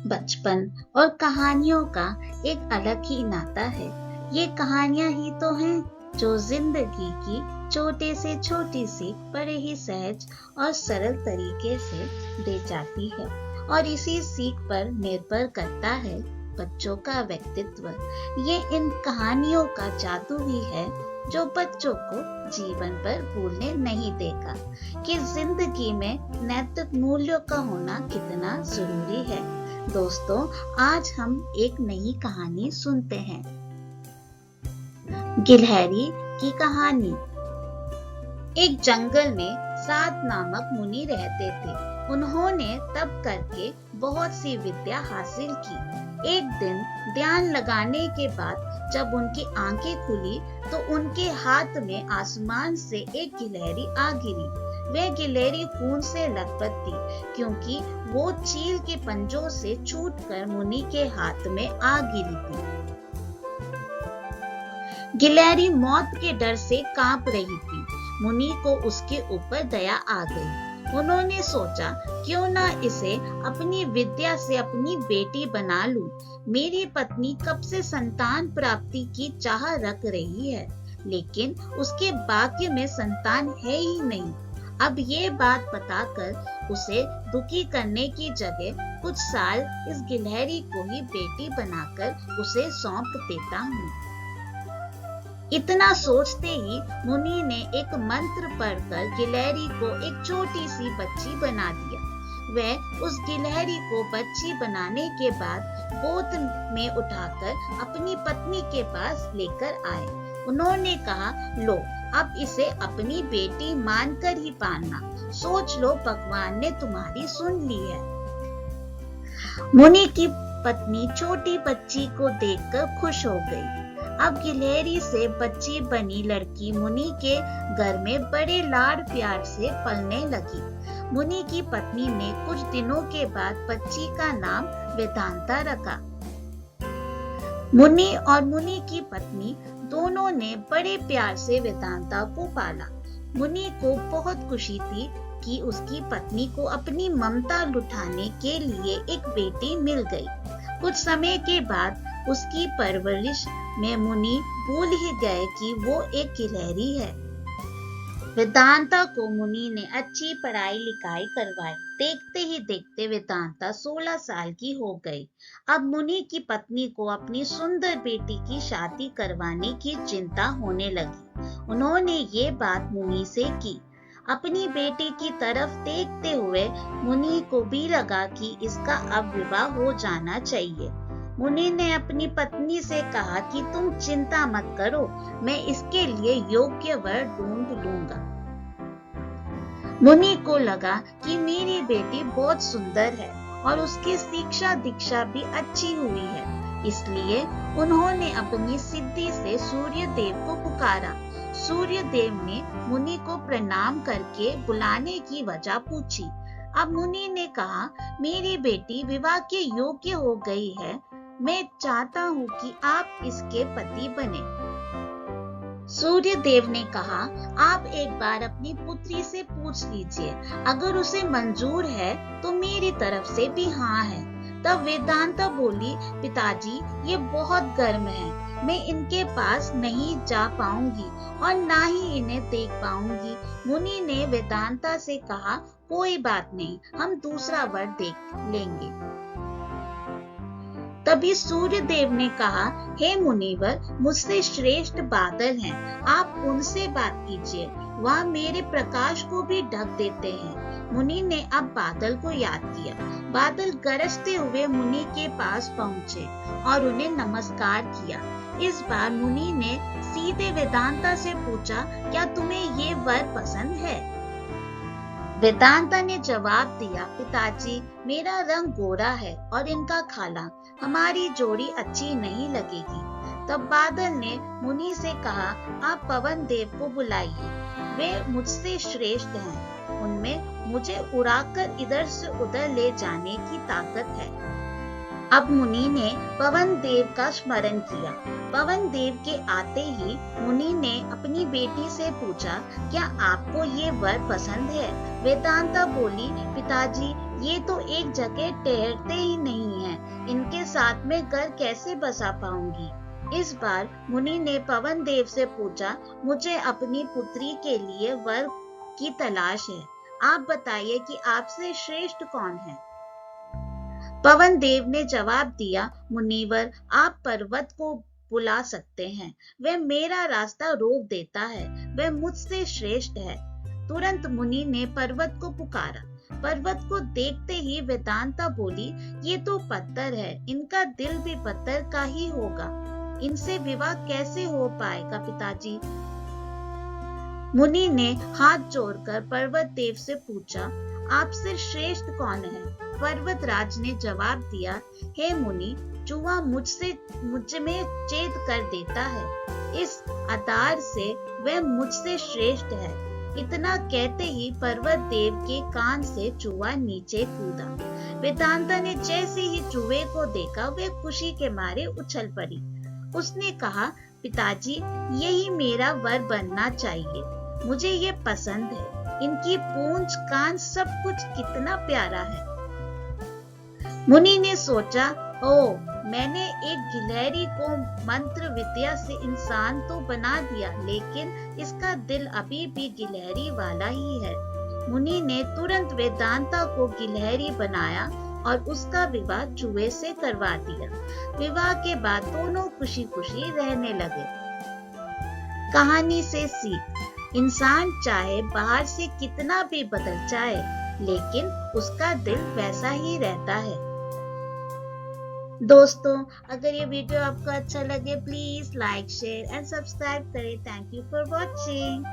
बचपन और कहानियों का एक अलग ही नाता है। ये कहानियां ही तो हैं जो जिंदगी की छोटे से छोटी सीख बड़े ही सहज और सरल तरीके से दे जाती है और इसी सीख पर निर्भर करता है बच्चों का व्यक्तित्व। ये इन कहानियों का जादू ही है जो बच्चों को जीवन पर भूलने नहीं देगा कि जिंदगी में नैतिक मूल्यों का होना कितना जरूरी है। दोस्तों, आज हम एक नई कहानी सुनते हैं। गिलहरी की कहानी। एक जंगल में 7 नामक मुनि रहते थे। उन्होंने तप करके बहुत सी विद्या हासिल की। एक दिन ध्यान लगाने के बाद जब उनकी आंखें खुली तो उनके हाथ में आसमान से एक गिलहरी आ गिरी। वह गिलहरी खून से लथपथ थी क्योंकि वो चील के पंजों से छूटकर मुनि के हाथ में आ गिरी थी। गिलहरी मौत के डर से कांप रही थी। मुनि को उसके ऊपर दया आ गई। उन्होंने सोचा, क्यों ना इसे अपनी विद्या से अपनी बेटी बना लूं। मेरी पत्नी कब से संतान प्राप्ति की चाह रख रही है, लेकिन उसके भाग्य में संतान है ही नहीं। अब ये बात बताकर उसे दुखी करने की जगह कुछ साल इस गिलहरी को ही बेटी बनाकर उसे सौंप देता हूँ। इतना सोचते ही मुनि ने एक मंत्र पढ़कर गिलहरी को एक छोटी सी बच्ची बना दिया। वह उस गिलहरी को बच्ची बनाने के बाद गोद में उठाकर अपनी पत्नी के पास लेकर आए। उन्होंने कहा, लो, अब इसे अपनी बेटी मानकर ही पालना। सोच लो, भगवान ने तुम्हारी सुन ली है। मुनि की पत्नी छोटी बच्ची को देखकर खुश हो गई। अब गिलहरी से बच्ची बनी लड़की मुनि के घर में बड़े लाड प्यार से पलने लगी। मुनि की पत्नी ने कुछ दिनों के बाद बच्ची का नाम वेदांता रखा। मुनि और मुनि की पत्नी दोनों ने बड़े प्यार से वेदांता को पाला। मुनि को बहुत खुशी थी कि उसकी पत्नी को अपनी ममता लुटाने के लिए एक बेटी मिल गई। कुछ समय के बाद उसकी परवरिश में मुनि भूल ही गए कि वो एक गिलहरी है। वेदांता को मुनि ने अच्छी पढ़ाई लिखाई करवाई। देखते ही देखते वेदांता 16 साल की हो गई। अब मुनि की पत्नी को अपनी सुंदर बेटी की शादी करवाने की चिंता होने लगी। उन्होंने ये बात मुनि से की। अपनी बेटी की तरफ देखते हुए मुनि को भी लगा कि इसका अब विवाह हो जाना चाहिए। मुनि ने अपनी पत्नी से कहा कि तुम चिंता मत करो, मैं इसके लिए योग्य वर ढूंढ लूंगा। मुनि को लगा कि मेरी बेटी बहुत सुंदर है और उसकी शिक्षा दीक्षा भी अच्छी हुई है, इसलिए उन्होंने अपनी सिद्धि से सूर्य देव को पुकारा। सूर्य देव ने मुनि को प्रणाम करके बुलाने की वजह पूछी। अब मुनि ने कहा, मेरी बेटी विवाह के योग्य हो गई है। मैं चाहता हूँ कि आप इसके पति बने। सूर्य देव ने कहा, आप एक बार अपनी पुत्री से पूछ लीजिए, अगर उसे मंजूर है तो मेरी तरफ से भी हाँ है। तब वेदांता बोली, पिताजी, ये बहुत गर्म है, मैं इनके पास नहीं जा पाऊंगी और ना ही इन्हें देख पाऊंगी। मुनि ने वेदांता से कहा, कोई बात नहीं, हम दूसरा वर देख लेंगे। तभी सूर्य देव ने कहा, हे मुनिवर, मुझसे श्रेष्ठ बादल हैं, आप उनसे बात कीजिए, वह मेरे प्रकाश को भी ढक देते हैं। मुनि ने अब बादल को याद किया। बादल गरजते हुए मुनि के पास पहुँचे और उन्हें नमस्कार किया। इस बार मुनि ने सीधे वेदांता से पूछा, क्या तुम्हें ये वर पसंद है? वेदांता ने जवाब दिया, पिताजी, मेरा रंग गोरा है और इनका काला, हमारी जोड़ी अच्छी नहीं लगेगी। तब बादल ने मुनि से कहा, आप पवन देव को बुलाइए, वे मुझसे श्रेष्ठ हैं, उनमें मुझे उड़ाकर इधर से उधर ले जाने की ताकत है। अब मुनि ने पवन देव का स्मरण किया। पवन देव के आते ही मुनि ने अपनी बेटी से पूछा, क्या आपको ये वर पसंद है? वेदांता बोली, पिताजी, ये तो एक जगह ठहरते ही नहीं हैं, इनके साथ में घर कैसे बसा पाऊंगी। इस बार मुनि ने पवन देव से पूछा, मुझे अपनी पुत्री के लिए वर की तलाश है, आप बताइए कि आपसे श्रेष्ठ कौन है। पवन देव ने जवाब दिया, मुनिवर आप पर्वत को बुला सकते हैं, वह मेरा रास्ता रोक देता है, वह मुझसे श्रेष्ठ है। तुरंत मुनि ने पर्वत को पुकारा। पर्वत को देखते ही वेदांता बोली, ये तो पत्थर है, इनका दिल भी पत्थर का ही होगा, इनसे विवाह कैसे हो पाएगा पिताजी। मुनि ने हाथ जोड़कर पर्वत देव से पूछा, आपसे श्रेष्ठ कौन है। पर्वत राज ने जवाब दिया, हे मुनि, जुआ मुझ में छेद कर देता है, इस आधार से वह मुझसे श्रेष्ठ है। इतना कहते ही पर्वत देव के कान से चूहा नीचे कूदा। वेदांता ने जैसे ही चूहे को देखा वह खुशी के मारे उछल पड़ी। उसने कहा, पिताजी यही मेरा वर बनना चाहिए, मुझे ये पसंद है, इनकी पूंछ कान सब कुछ कितना प्यारा है। मुनि ने सोचा, ओ मैंने एक गिलहरी को मंत्र विद्या से इंसान तो बना दिया, लेकिन इसका दिल अभी भी गिलहरी वाला ही है। मुनि ने तुरंत वेदांता को गिलहरी बनाया और उसका विवाह चूहे से करवा दिया। विवाह के बाद दोनों खुशी खुशी रहने लगे। कहानी से सीख, इंसान चाहे बाहर से कितना भी बदल जाए, लेकिन उसका दिल वैसा ही रहता है। दोस्तों, अगर ये वीडियो आपको अच्छा लगे please like, share and subscribe करें। Thank you for watching.